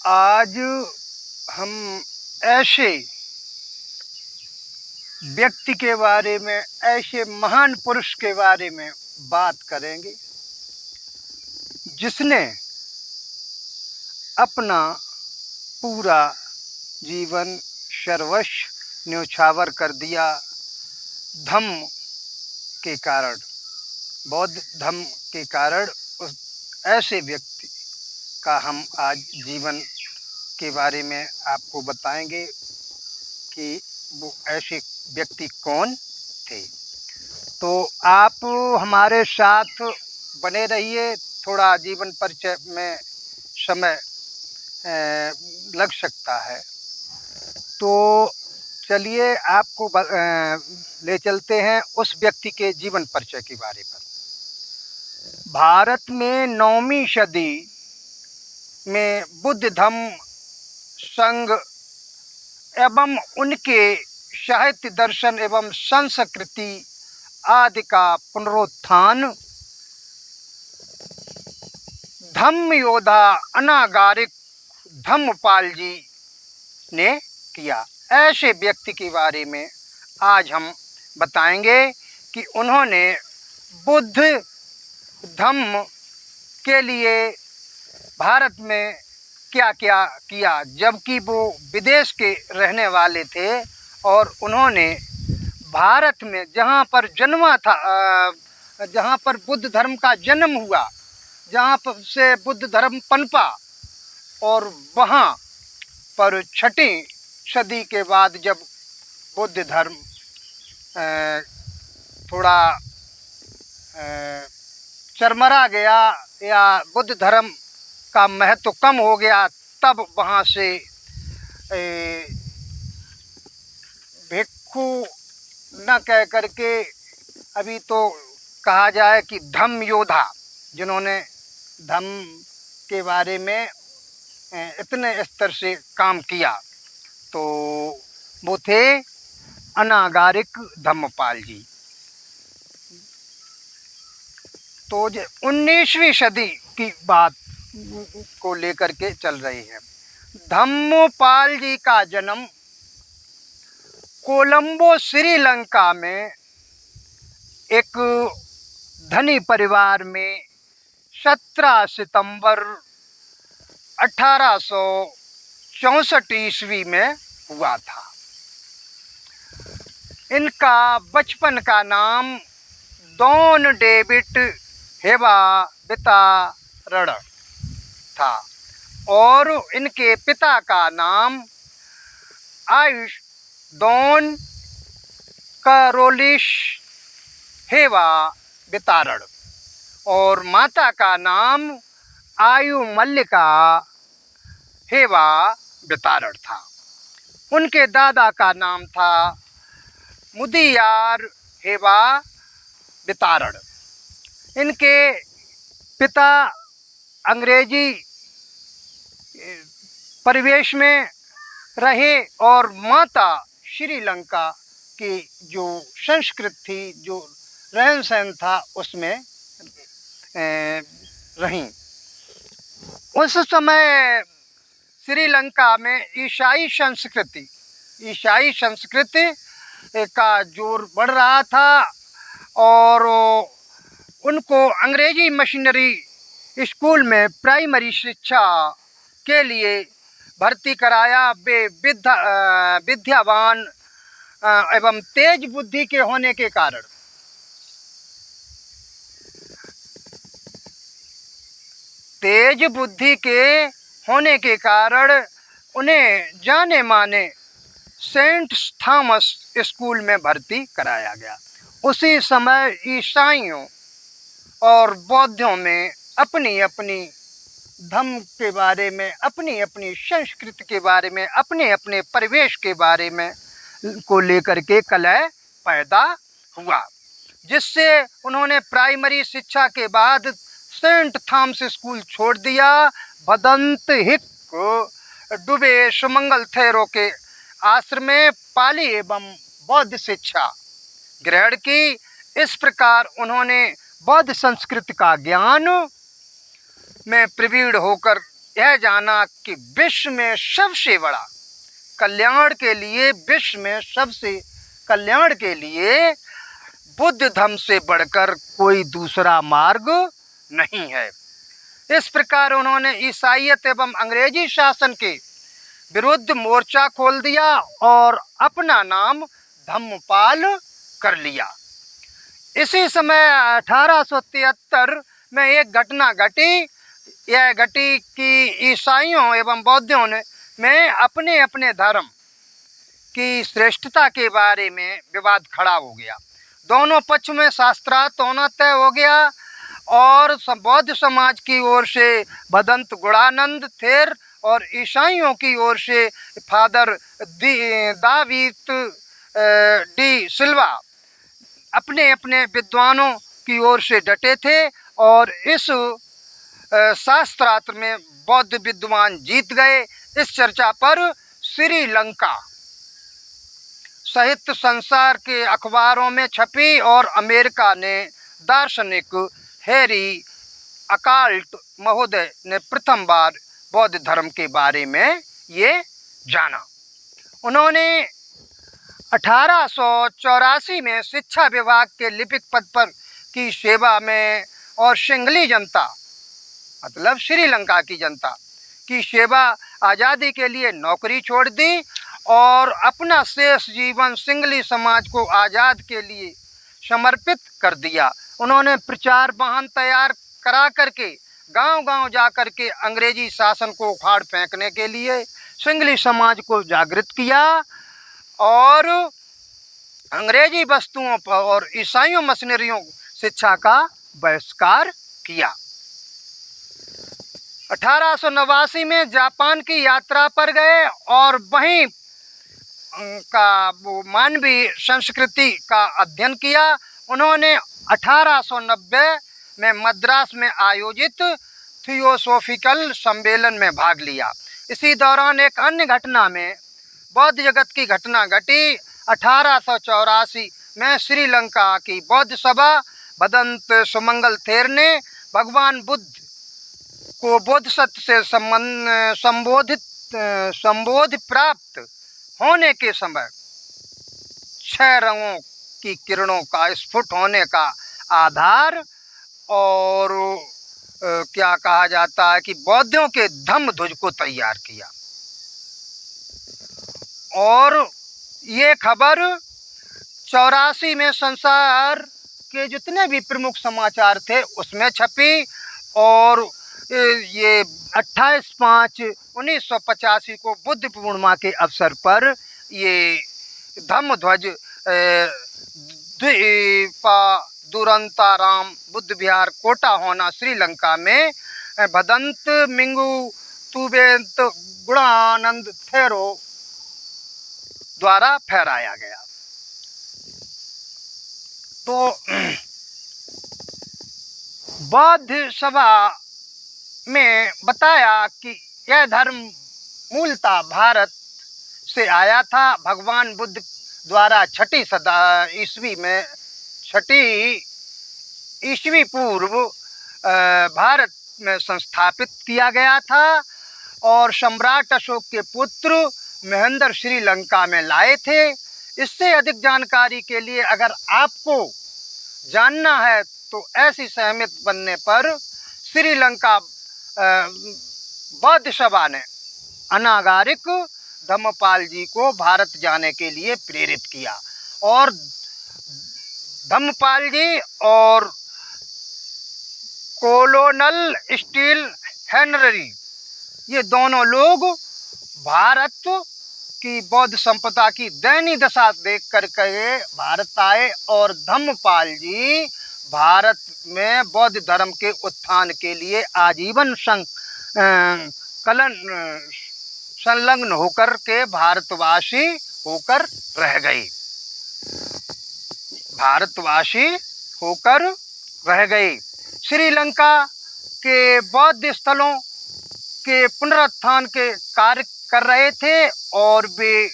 आज हम ऐसे व्यक्ति के बारे में, ऐसे महान पुरुष के बारे में बात करेंगे जिसने अपना पूरा जीवन सर्वस्व न्योछावर कर दिया धम्म के कारण, बौद्ध धम्म के कारण। उस ऐसे व्यक्ति का हम आज जीवन के बारे में आपको बताएंगे कि वो ऐसे व्यक्ति कौन थे। तो आप हमारे साथ बने रहिए। थोड़ा जीवन परिचय में समय लग सकता है, तो चलिए आपको ले चलते हैं उस व्यक्ति के जीवन परिचय के बारे पर। भारत में 9वीं सदी में बुद्ध धम्म संघ एवं उनके साहित्य, दर्शन एवं संस्कृति आदि का पुनरुत्थान धम्म योद्धा अनागारिक धम्मपाल जी ने किया। ऐसे व्यक्ति के बारे में आज हम बताएंगे कि उन्होंने बुद्ध धम्म के लिए भारत में क्या क्या किया, जबकि वो विदेश के रहने वाले थे और उन्होंने भारत में जहाँ पर जन्मा था, जहाँ पर बुद्ध धर्म का जन्म हुआ, जहाँ पर से बुद्ध धर्म पनपा, और वहाँ पर 6वीं सदी के बाद जब बुद्ध धर्म थोड़ा चरमरा गया या बुद्ध धर्म का महत्व कम हो गया, तब वहाँ से भिक्षु न कह करके अभी तो कहा जाए कि धम्म योद्धा, जिन्होंने धम्म के बारे में इतने स्तर से काम किया, तो वो थे अनागारिक धम्मपाल जी। तो 19वीं सदी की बात को लेकर के चल रही है। धम्मपाल जी का जन्म कोलंबो, श्रीलंका में एक धनी परिवार में 17 सितंबर 1864 ईस्वी में हुआ था। इनका बचपन का नाम डॉन डेविड हेवा वितारण था और इनके पिता का नाम आयुष डॉन करोलिश हेवा वितारण और माता का नाम आयु मल्लिका हेवा वितारण था। उनके दादा का नाम था मुदियार हेवा वितारण। इनके पिता अंग्रेजी परिवेश में रहे और माता श्रीलंका की जो संस्कृति थी, जो रहन सहन था, उसमें रहीं। उस समय श्रीलंका में ईसाई संस्कृति का जोर बढ़ रहा था और उनको अंग्रेजी मिशनरी स्कूल में प्राइमरी शिक्षा के लिए भर्ती कराया। वे विद्यावान एवं तेज बुद्धि के होने के कारण उन्हें जाने माने सेंट थॉमस स्कूल में भर्ती कराया गया। उसी समय ईसाइयों और बौद्धों में अपनी अपनी धर्म के बारे में, अपनी अपनी संस्कृति के बारे में, अपने अपने परिवेश के बारे में को लेकर के कलह पैदा हुआ, जिससे उन्होंने प्राइमरी शिक्षा के बाद सेंट थॉमस स्कूल छोड़ दिया। भदंत हिक डुबे सुमंगल थेरो के आश्रम में पाली एवं बौद्ध शिक्षा ग्रहण की। इस प्रकार उन्होंने बौद्ध संस्कृति का ज्ञान में प्रवीण होकर यह जाना कि विश्व में सबसे बड़ा कल्याण के लिए, विश्व में सबसे कल्याण के लिए बुद्ध धर्म से बढ़कर कोई दूसरा मार्ग नहीं है। इस प्रकार उन्होंने ईसाईयत एवं अंग्रेजी शासन के विरुद्ध मोर्चा खोल दिया और अपना नाम धम्मपाल कर लिया। इसी समय 1873 में एक घटना घटी। यह घटी कि ईसाइयों एवं बौद्धों में अपने अपने धर्म की श्रेष्ठता के बारे में विवाद खड़ा हो गया। दोनों पक्ष में शास्त्रार्थ होना तय हो गया और बौद्ध समाज की ओर से भदंत गुणानंद थेर और ईसाइयों की ओर से फादर दावीद डी सिल्वा अपने अपने विद्वानों की ओर से डटे थे और इस शास्त्रार्थ में बौद्ध विद्वान जीत गए। इस चर्चा पर श्रीलंका सहित संसार के अखबारों में छपी और अमेरिका ने दार्शनिक हैरी अकाल्ट महोदय ने प्रथम बार बौद्ध धर्म के बारे में ये जाना। उन्होंने 1884 में शिक्षा विभाग के लिपिक पद पर की सेवा में और सिंघली जनता मतलब श्रीलंका की जनता की सेवा आज़ादी के लिए नौकरी छोड़ दी और अपना शेष जीवन सिंघली समाज को आज़ाद के लिए समर्पित कर दिया। उन्होंने प्रचार वाहन तैयार करा करके गांव-गांव जाकर के अंग्रेजी शासन को उखाड़ फेंकने के लिए सिंघली समाज को जागृत किया और अंग्रेजी वस्तुओं पर और ईसाइयों मशीनरियों शिक्षा का बहिष्कार किया। 1889 में जापान की यात्रा पर गए और वहीं का वो मानवीय संस्कृति का अध्ययन किया। उन्होंने 1890 में मद्रास में आयोजित थियोसॉफिकल सम्मेलन में भाग लिया। इसी दौरान एक अन्य घटना में बौद्ध जगत की घटना घटी। 1884 में श्रीलंका की बौद्ध सभा भदंत सुमंगल थेर ने भगवान बुद्ध को बोधिसत्व से संबोध प्राप्त होने के समय 6 रंगों की किरणों का स्फुट होने का आधार और क्या कहा जाता है कि बौद्धों के धम्म ध्वज को तैयार किया और ये खबर 84 में संसार के जितने भी प्रमुख समाचार थे उसमें छपी और ये 28/5/1985 को बुद्ध पूर्णिमा के अवसर पर ये धम्म ध्वज दुरंताराम बुद्ध विहार कोटा होना श्रीलंका में भदंत मिंगू तुबेंत गुणानंद थेरो द्वारा फहराया गया। तो बौद्ध सभा में बताया कि यह धर्म मूलतः भारत से आया था। भगवान बुद्ध द्वारा 6ठी ईस्वी पूर्व भारत में संस्थापित किया गया था और सम्राट अशोक के पुत्र महेंद्र श्रीलंका में लाए थे। इससे अधिक जानकारी के लिए अगर आपको जानना है तो ऐसी सहमत बनने पर श्रीलंका बौद्ध सभा ने अनागारिक धम्मपाल जी को भारत जाने के लिए प्रेरित किया और धम्मपाल जी और कोलोनल स्टील हेनरी ये दोनों लोग भारत की बौद्ध संपदा की दयनीय दशा देख करके भारत आए और धम्मपाल जी भारत में बौद्ध धर्म के उत्थान के लिए आजीवन संलग्न होकर के भारतवासी होकर रह गए। श्रीलंका के बौद्ध स्थलों के पुनरुत्थान के कार्य कर रहे थे और वे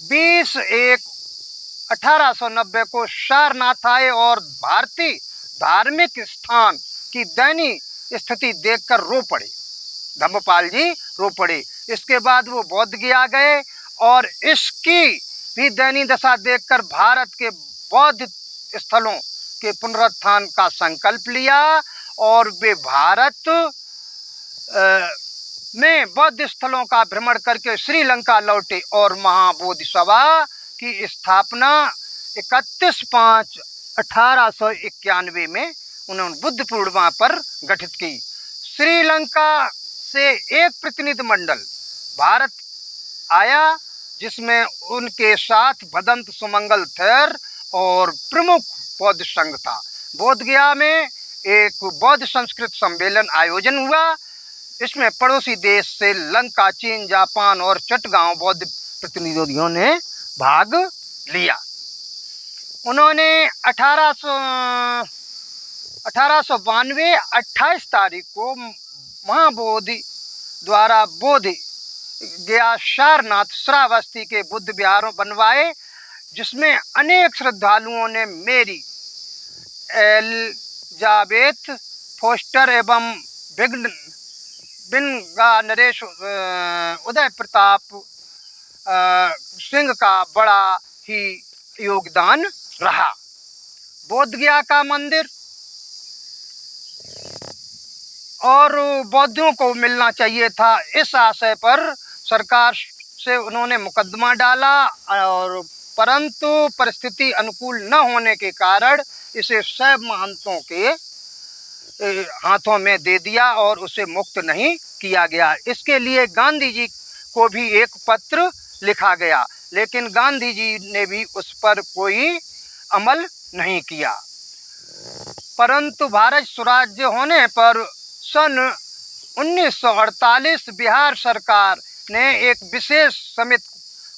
20/1/1890 को सारनाथ आए और भारतीय धार्मिक स्थान की दयनीय स्थिति देखकर रो पड़े धम्मपाल जी रो पड़े। इसके बाद वो बोध गया गए और इसकी भी दयनीय दशा देखकर भारत के बौद्ध स्थलों के पुनरुत्थान का संकल्प लिया और वे भारत में बौद्ध स्थलों का भ्रमण करके श्रीलंका लौटे और महाबोधि सभा की स्थापना 31/5/1891 में उन्होंने बुद्ध पूर्णिमा पर गठित की। श्रीलंका से एक प्रतिनिधि मंडल भारत आया जिसमें उनके साथ भदंत सुमंगल थेर और प्रमुख बौद्ध संघ था। बोध गया में एक बौद्ध संस्कृत सम्मेलन आयोजन हुआ। इसमें पड़ोसी देश से लंका, चीन, जापान और चटगांव बौद्ध प्रतिनिधियों ने भाग लिया। उन्होंने 1892 28 तारीख को महाबोधि द्वारा बोध गया सारनाथ श्रावस्ती के बुद्ध विहारों बनवाए, जिसमें अनेक श्रद्धालुओं ने मेरी, एलिजाबेथ फोस्टर एवं बिनगा नरेश उदय प्रताप सिंह का बड़ा ही योगदान रहा। बोध गया का मंदिर और बौद्धों को मिलना चाहिए था, इस आशय पर सरकार से उन्होंने मुकदमा डाला और परंतु परिस्थिति अनुकूल न होने के कारण इसे शैव महंतों के हाथों में दे दिया और उसे मुक्त नहीं किया गया। इसके लिए गांधी जी को भी एक पत्र लिखा गया, लेकिन गांधी जी ने भी उस पर कोई अमल नहीं किया। परंतु भारत स्वराज्य होने पर सन 1948 बिहार सरकार ने एक विशेष समिति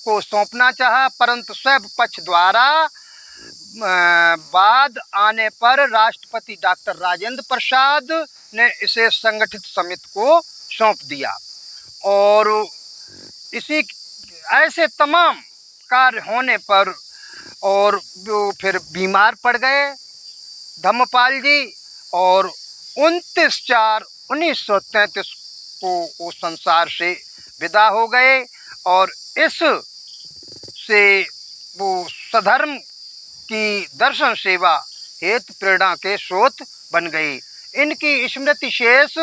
को सौंपना चाहा, परंतु शैव पक्ष द्वारा बाद आने पर राष्ट्रपति डॉक्टर राजेंद्र प्रसाद ने इसे संगठित समिति को सौंप दिया और इसी ऐसे तमाम कार्य होने पर और वो फिर बीमार पड़ गए धम्मपाल जी और 29/4/1933 को वो संसार से विदा हो गए और इस से वो सधर्म की दर्शन सेवा हेतु प्रेरणा के स्रोत बन गए। इनकी स्मृति शेष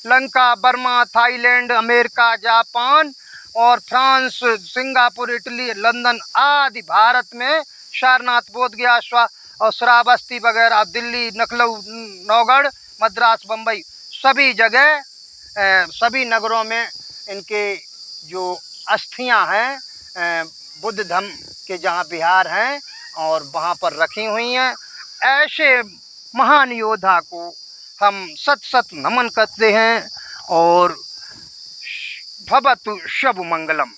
Lanka, Burma, Thailand, America, Japan और फ्रांस, सिंगापुर, इटली, लंदन आदि भारत में सारनाथ, बोध गया और श्रावस्ती वगैरह, दिल्ली, लखनऊ, नौगढ़, मद्रास, बम्बई सभी जगह सभी नगरों में इनके जो अस्थियां हैं बुद्ध धम्म के जहाँ विहार हैं और वहाँ पर रखी हुई हैं। ऐसे महान योद्धा को हम सत सत नमन करते हैं और भवतु शुभ मंगलम।